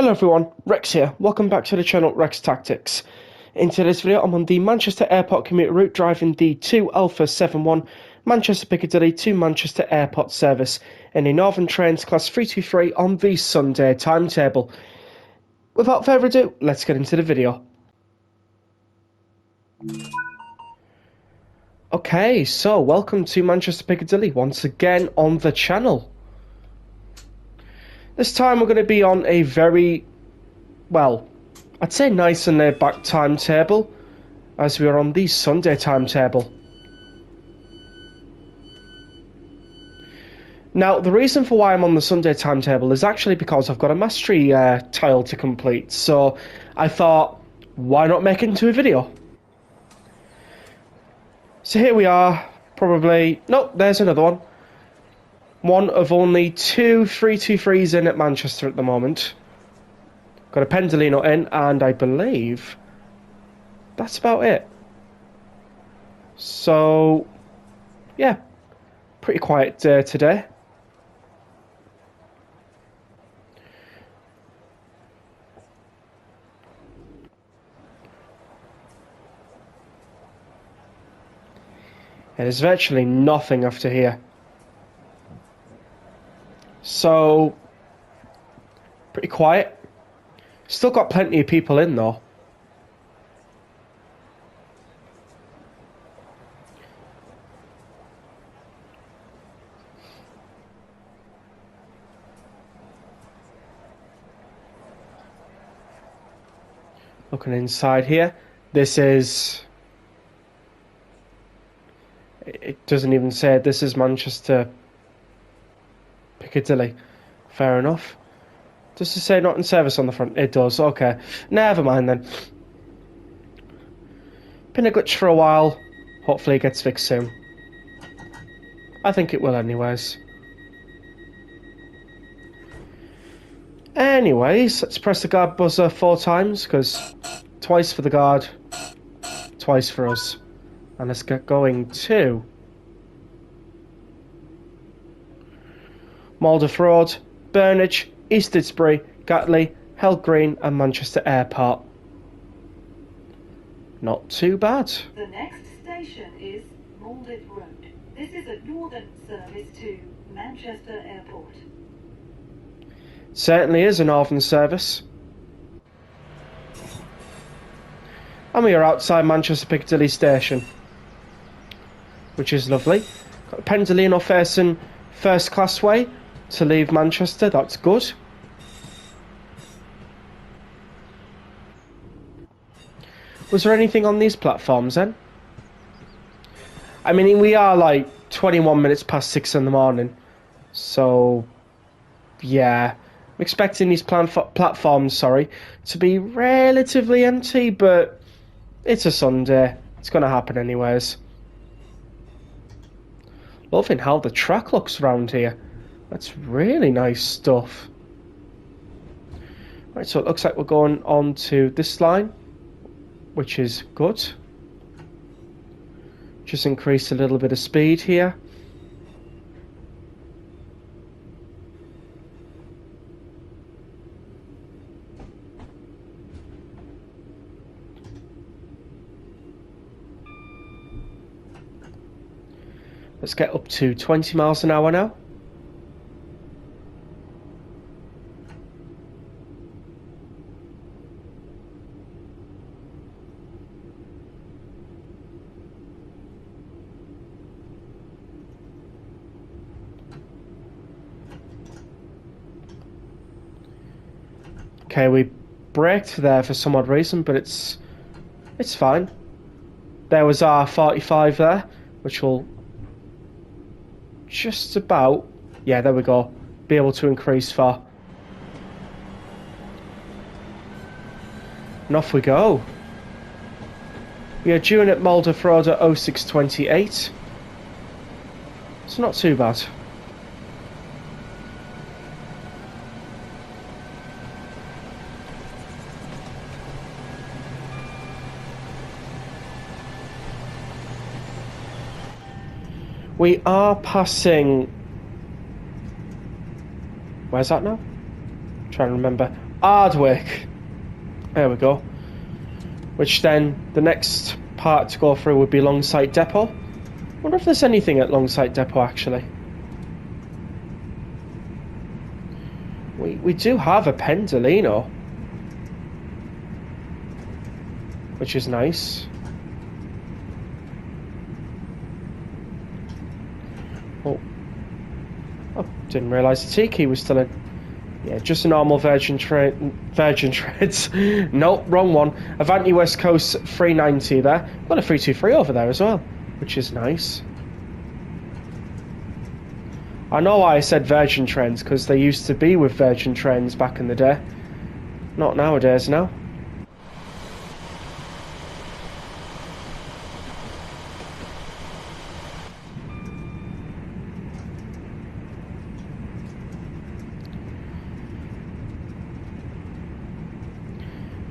Hello everyone, Rex here. Welcome back to the channel Rex Tactics. In today's video, I'm on the Manchester Airport commuter route driving the 2 Alpha 71 Manchester Piccadilly to Manchester Airport service in a Northern Trains Class 323 on the Sunday timetable. Without further ado, let's get into the video. Okay, so welcome to Manchester Piccadilly once again on the channel. This time we're going to be on a very, well, I'd say nice and laid back timetable, as we are on the Sunday timetable. Now, the reason for why I'm on the Sunday timetable is actually because I've got a mastery tile to complete, so I thought, why not make it into a video? So here we are, probably, nope, there's another one. One of only 2 323s in at Manchester at the moment. Got a Pendolino in, and I believe that's about it. So, yeah, pretty quiet day today. There's virtually nothing after here. So, pretty quiet. Still got plenty of people in though. Looking inside here, this is... It doesn't even say this is Manchester Piccadilly. Fair enough. Does it say not in service on the front? It does, okay. Never mind then. Been a glitch for a while. Hopefully it gets fixed soon. I think it will anyways. Anyways, let's press the guard buzzer 4 times, because twice for the guard, twice for us. And let's get going to Mauldeth Road, Burnage, East Didsbury, Gatley, Hell Green and Manchester Airport. Not too bad. The next station is Mauldeth Road. This is a northern service to Manchester Airport. Certainly is a northern service. And we are outside Manchester Piccadilly station, which is lovely. Got Pendolino facing first class way to leave Manchester, that's good. Was there anything on these platforms then? I mean, we are like 21 minutes past 6 in the morning, so yeah. I'm expecting these platforms, to be relatively empty, but it's a Sunday. It's going to happen anyways. Loving how the track looks around here. That's really nice stuff. Right, so it looks like we're going on to this line, which is good. Just increase a little bit of speed here. Let's get up to 20 miles an hour now. Okay, we braked there for some odd reason, but it's fine. There was our 45 there, which will just about, yeah, there we go, be able to increase for. And off we go. We are due in at Mauldeth Road at 0628. It's not too bad. We are passing... Where's that now? I'm trying to remember. Ardwick. There we go. Which then, the next part to go through would be Longsight Depot. I wonder if there's anything at Longsight Depot, actually. We do have a Pendolino, which is nice. Oh, didn't realise the Tiki was still in. Yeah, just a normal Virgin Treads. Nope, wrong one. Avanti West Coast 390 there. Got a 323 over there as well, which is nice. I know why I said Virgin Trains, because they used to be with Virgin Trains back in the day. Not nowadays now.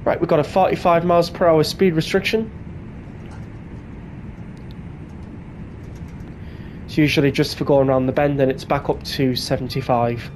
Right, we've got a 45 miles per hour speed restriction. It's usually just for going around the bend, and it's back up to 75.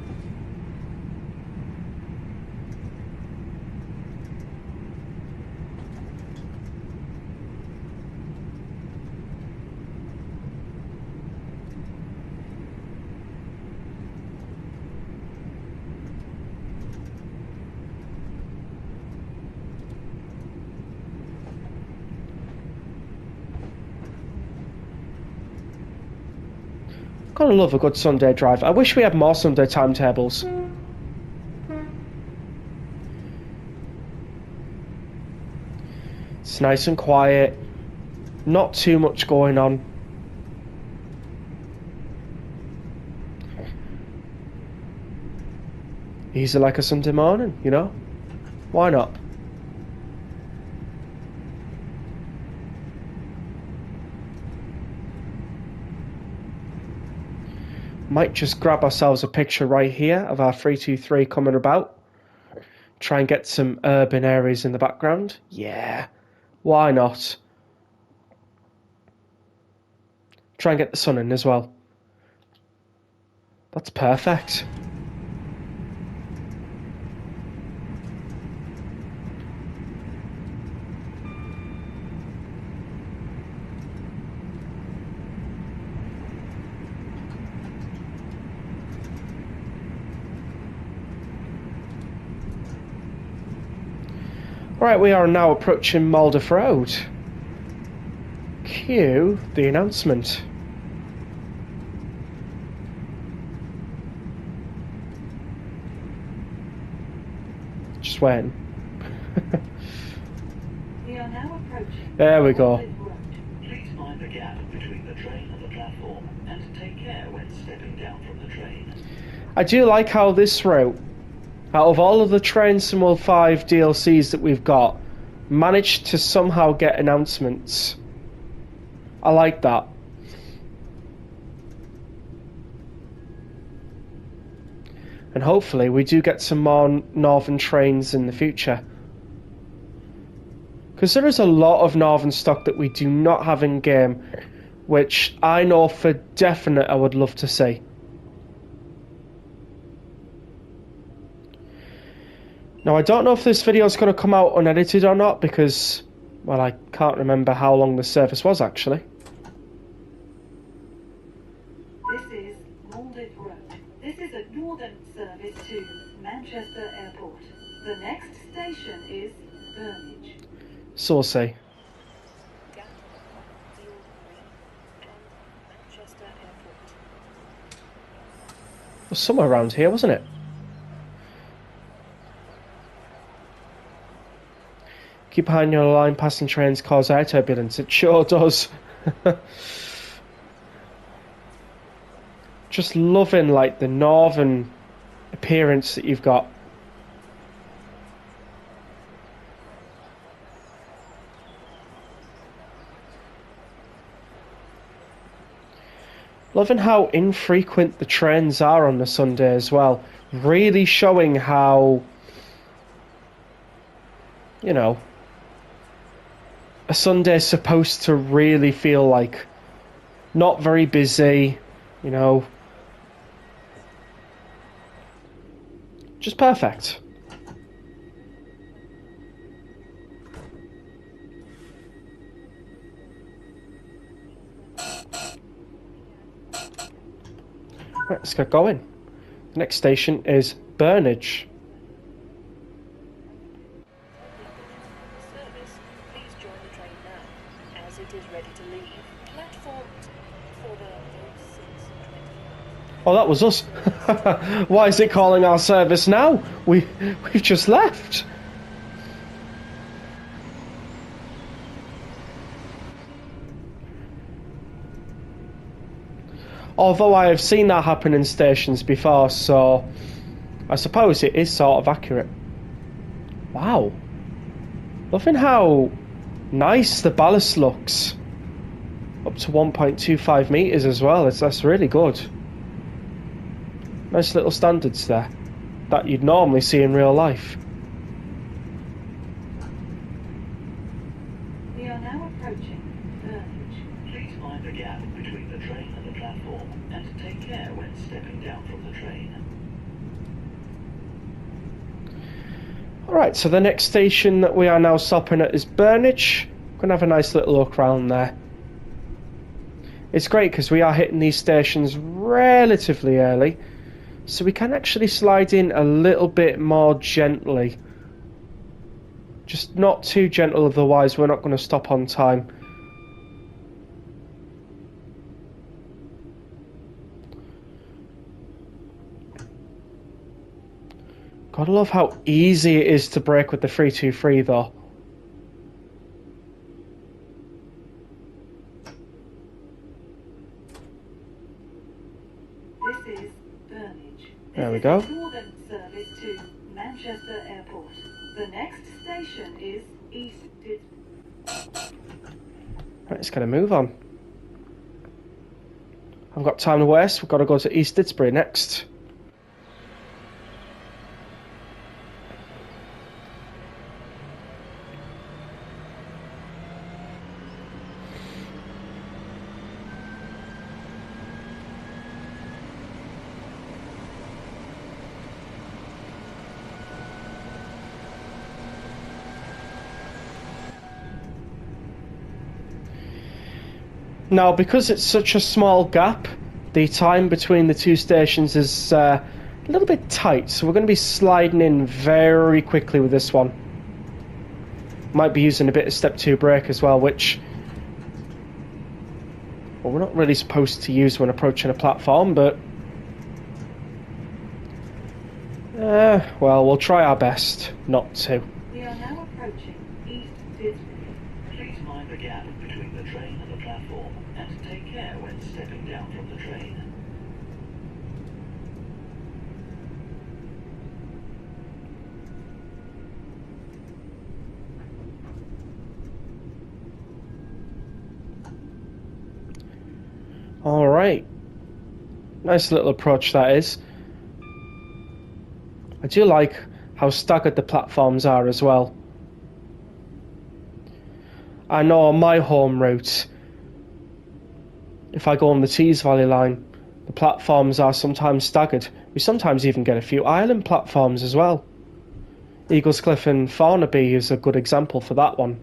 Gotta love a good Sunday drive. I wish we had more Sunday timetables. It's nice and quiet. Not too much going on. Easy like a Sunday morning, you know? Why not? Might just grab ourselves a picture right here of our 323 coming about. Try and get some urban areas in the background. Yeah, why not? Try and get the sun in as well. That's perfect. Right, we are now approaching Mauldeth Road. Cue the announcement. Just waiting. We are now approaching. There we go. Please mind the gap between the train and the platform, and take care when stepping down from the train. I do like how this route, out of all of the Train Sim World 5 DLCs that we've got, managed to somehow get announcements. I like that. And hopefully we do get some more Northern trains in the future. Because there is a lot of Northern stock that we do not have in game, which I know for definite I would love to see. Now, I don't know if this video is going to come out unedited or not, because, well, I can't remember how long the service was, actually. This is Mauldeth Road. This is a northern service to Manchester Airport. The next station is Burnage. Saucy. It was somewhere around here, wasn't it? Keep behind your line, passing trains cause air turbulence. It sure does. Just loving like the northern appearance that you've got. Loving how infrequent the trains are on the Sunday as well. Really showing how, you know, a Sunday is supposed to really feel like not very busy, you know, just perfect. Right, let's get going. The next station is Burnage. Service, please join the train now, as it is ready to leave. Platform for the 06:25. Oh, that was us. Why is it calling our service now? We've just left. Although I have seen that happen in stations before, so I suppose it is sort of accurate. Wow. Loving how nice the ballast looks. Up to 1.25 metres as well. That's really good. Nice little standards there that you'd normally see in real life. We are now approaching Burnage. Please mind the gap between the train and the platform, and take care when stepping down from the train. Alright, so the next station that we are now stopping at is Burnage. Gonna have a nice little look around there. It's great because we are hitting these stations relatively early, so we can actually slide in a little bit more gently. Just not too gentle, otherwise we're not going to stop on time. Gotta love how easy it is to brake with the 323 though. This is Burnage. There we This go. is a northern service to Manchester Airport. The next station is East Didsbury. Right, it's going to move on. I've got time to waste. We've got to go to East Didsbury next. Now, because it's such a small gap, the time between the two stations is a little bit tight, so we're going to be sliding in very quickly with this one. Might be using a bit of step 2 brake as well, which, well, we're not really supposed to use when approaching a platform, but well, we'll try our best not to. We are now approaching East Didsbury. Please mind the gap between the train and the platform, and take care when stepping down from the train. Alright. Nice little approach that is. I do like how staggered the platforms are as well. I know on my home route, if I go on the Tees Valley line, the platforms are sometimes staggered. We sometimes even get a few island platforms as well. Eaglescliffe and Thornaby is a good example for that one.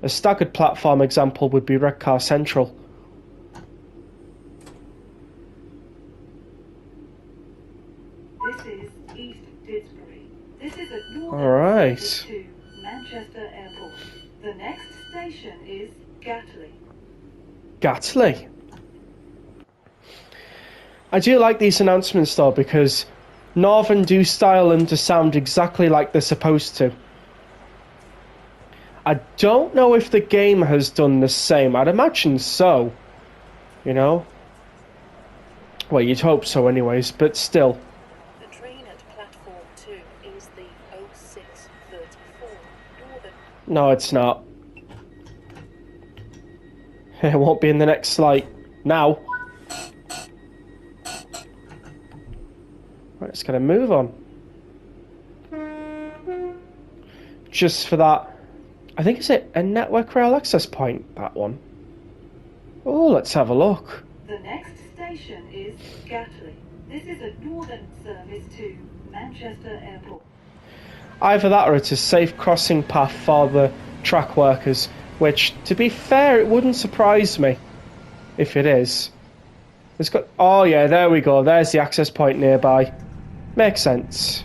A staggered platform example would be Redcar Central. This is East Didsbury. This is a northern Alright. service to Manchester Airport. The next station is Gatley. Gatley. I do like these announcements though, because Northern do style them to sound exactly like they're supposed to. I don't know if the game has done the same. I'd imagine so. You know? Well, you'd hope so anyways, but still. The train at platform 2 is the 06:34 Northern. No, it's not. It won't be in the next slide. Now. Right, it's going to move on. Just for that. I think it's a network rail access point, that one. Oh, let's have a look. The next station is Gatley. This is a northern service to Manchester Airport. Either that or it's a safe crossing path for the track workers, which, to be fair, it wouldn't surprise me if it is. It's got... Oh, yeah, there we go. There's the access point nearby. Makes sense.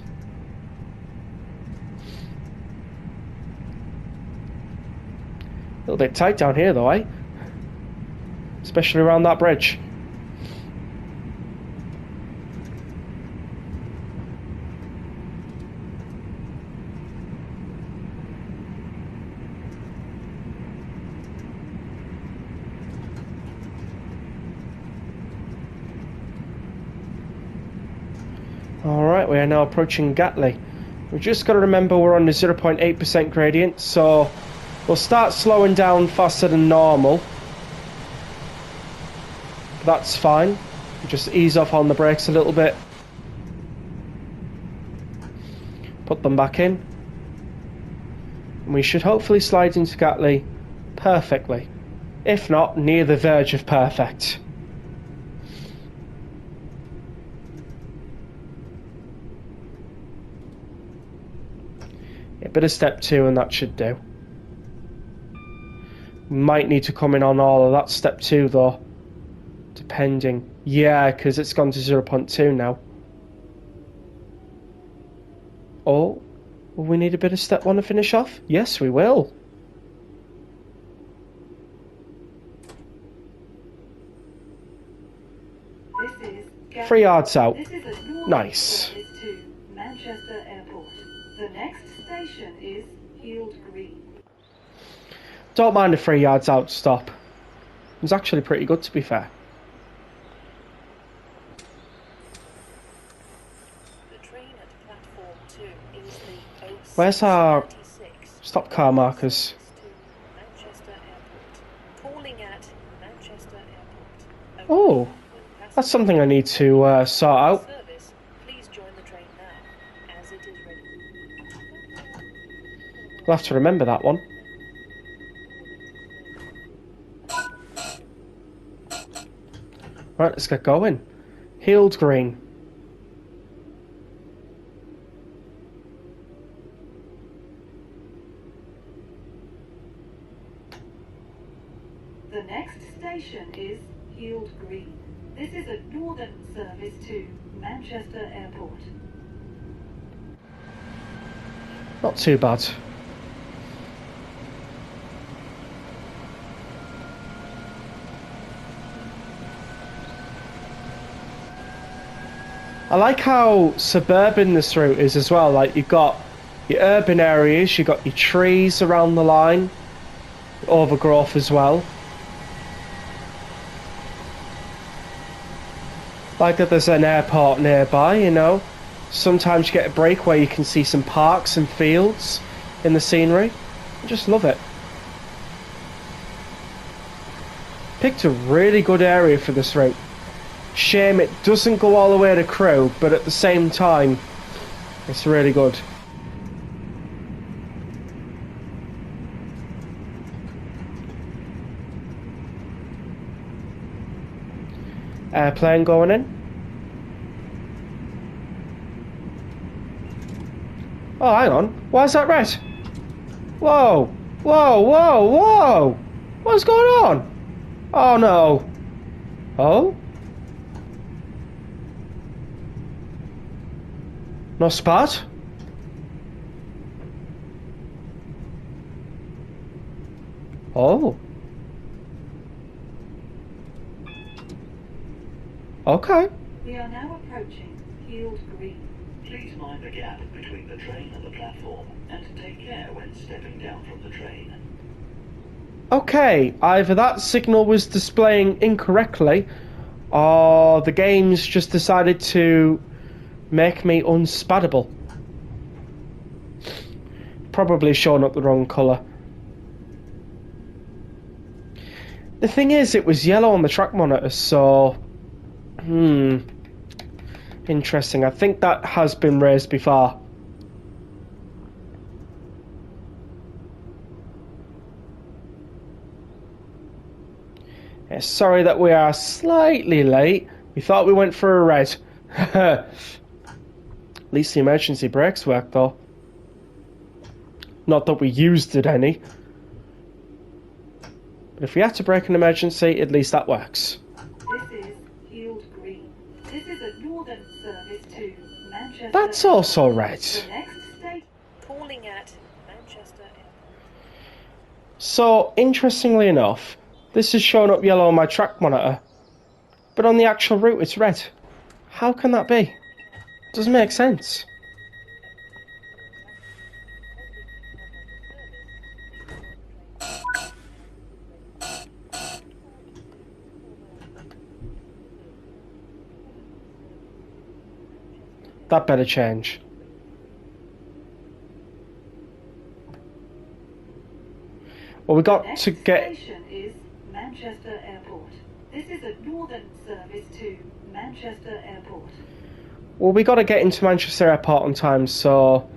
A little bit tight down here, though, eh? Especially around that bridge. Alright, we are now approaching Gatley. We've just got to remember we're on the 0.8% gradient, so we'll start slowing down faster than normal. That's fine. Just ease off on the brakes a little bit. Put them back in. And we should hopefully slide into Gatley perfectly. If not, near the verge of perfect. A bit of step 2 and that should do. Might need to come in on all of that step 2 though. Depending. Yeah, because it's gone to 0.2 now. Oh, will we need a bit of step 1 to finish off? Yes, we will. This is 3 yards out. This is a northern Nice. service to Manchester Airport. The next station is Field Green. Don't mind a 3 yards out stop. It was actually pretty good, to be fair. The train at platform 2 is the 0636 Where's our stop car markers? to Manchester Airport. Calling at Manchester Airport. Oh, that's something I need to sort out. Service, please join the train now, as it is ready. I'll have to remember that one. Right, let's get going. Healed green. The next station is Field Green. This is a northern service to Manchester Airport. Not too bad. I like how suburban this route is as well. Like, you've got your urban areas, you've got your trees around the line, overgrowth as well. Like that there's an airport nearby, you know. Sometimes you get a break where you can see some parks and fields in the scenery. I just love it. Picked a really good area for this route. Shame it doesn't go all the way to Crewe, but at the same time, it's really good. Airplane going in. Oh, hang on. Why is that red? Whoa! Whoa, whoa, whoa! What's going on? Oh no. Oh? No spot? Oh. Okay. We are now approaching Field Green. Please mind the gap between the train and the platform, and take care when stepping down from the train. Okay, either that signal was displaying incorrectly, or the game's just decided to make me unspattable. Probably showing up the wrong colour. The thing is, it was yellow on the track monitor, so... Interesting. I think that has been raised before. Yeah, sorry that we are slightly late. We thought we went for a red. At least the emergency brakes work, though. Not that we used it any. But if we had to brake an emergency, at least that works. This is Field Manchester That's also Airport. red. The next station. Calling at Manchester Airport. So, interestingly enough, this is showing up yellow on my track monitor, but on the actual route it's red. How can that be? Doesn't make sense. That better change. Well, we got Next to get... station is Manchester Airport. This is a northern service to Manchester Airport. Well, we got to get into Manchester Airport on time, so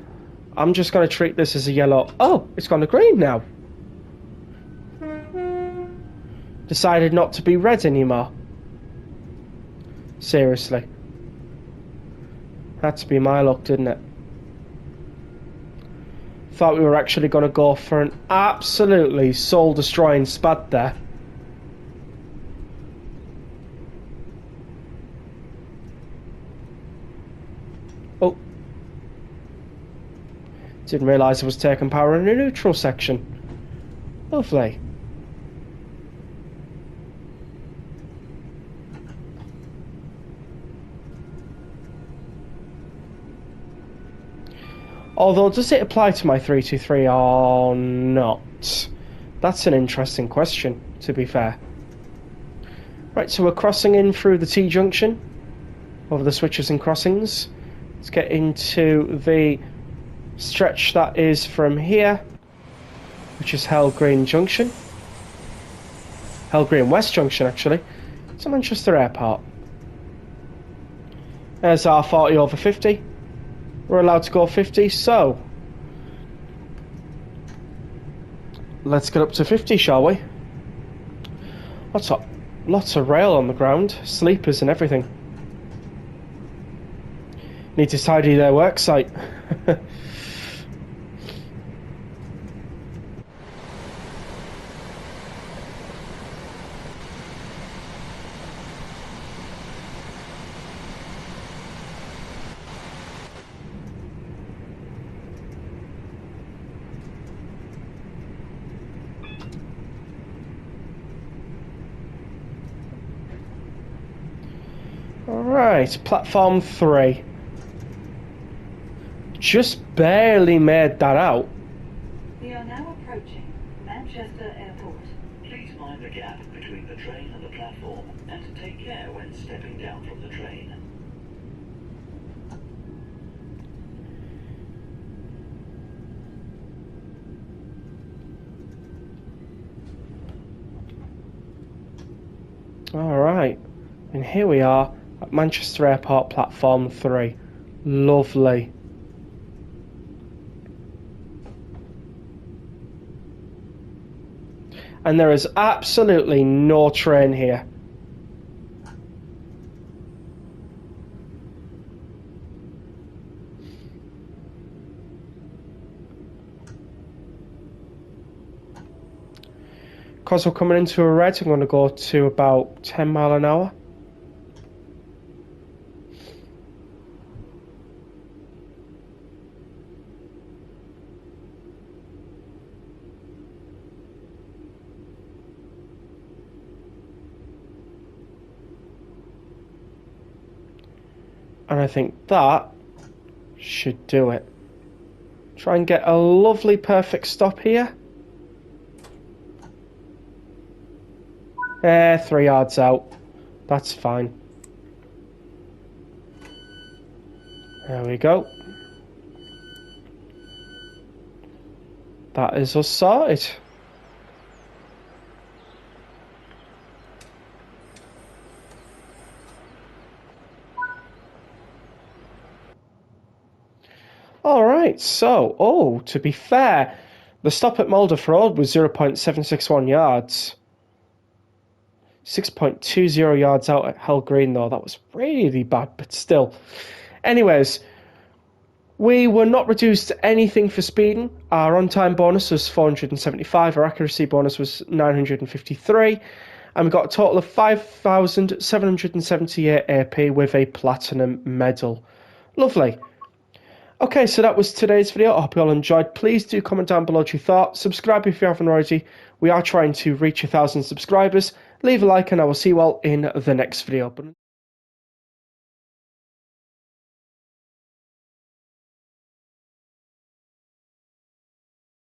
I'm just going to treat this as a yellow. Oh, it's gone to green now. Decided not to be red anymore. Seriously. Had to be my luck, didn't it? Thought we were actually going to go for an absolutely soul-destroying spad there. Oh. Didn't realise I was taking power in a neutral section. Lovely. Although, does it apply to my 323 or not? That's an interesting question, to be fair. Right, so we're crossing in through the T-junction, over the switches and crossings. Let's get into the stretch that is from here, which is Hell Green Junction. Hell Green West Junction, actually. To Manchester Airport. There's our 40 over 50. We're allowed to go 50, so let's get up to 50, shall we? Lots of rail on the ground, sleepers and everything. Need to tidy their work site. Alright, platform 3. Just barely made that out. We are now approaching Manchester Airport. Please mind the gap between the train and the platform, and take care when stepping down from the train. Alright, and here we are at Manchester Airport platform 3. Lovely. And there is absolutely no train here. Because we're coming into a red, I'm going to go to about 10 mile an hour. And I think that should do it. Try and get a lovely perfect stop here. 3 yards out. That's fine. There we go. That is us sorted. Alright, so, to be fair, the stop at Mauldeth Road was 0.761 yards. 6.20 yards out at Hell Green, though. That was really bad, but still. Anyways, we were not reduced to anything for speeding. Our on-time bonus was 475. Our accuracy bonus was 953. And we got a total of 5,778 AP with a platinum medal. Lovely. Okay, so that was today's video. I hope you all enjoyed. Please do comment down below what you thought. Subscribe if you haven't already. We are trying to reach 1,000 subscribers. Leave a like and I will see you all in the next video.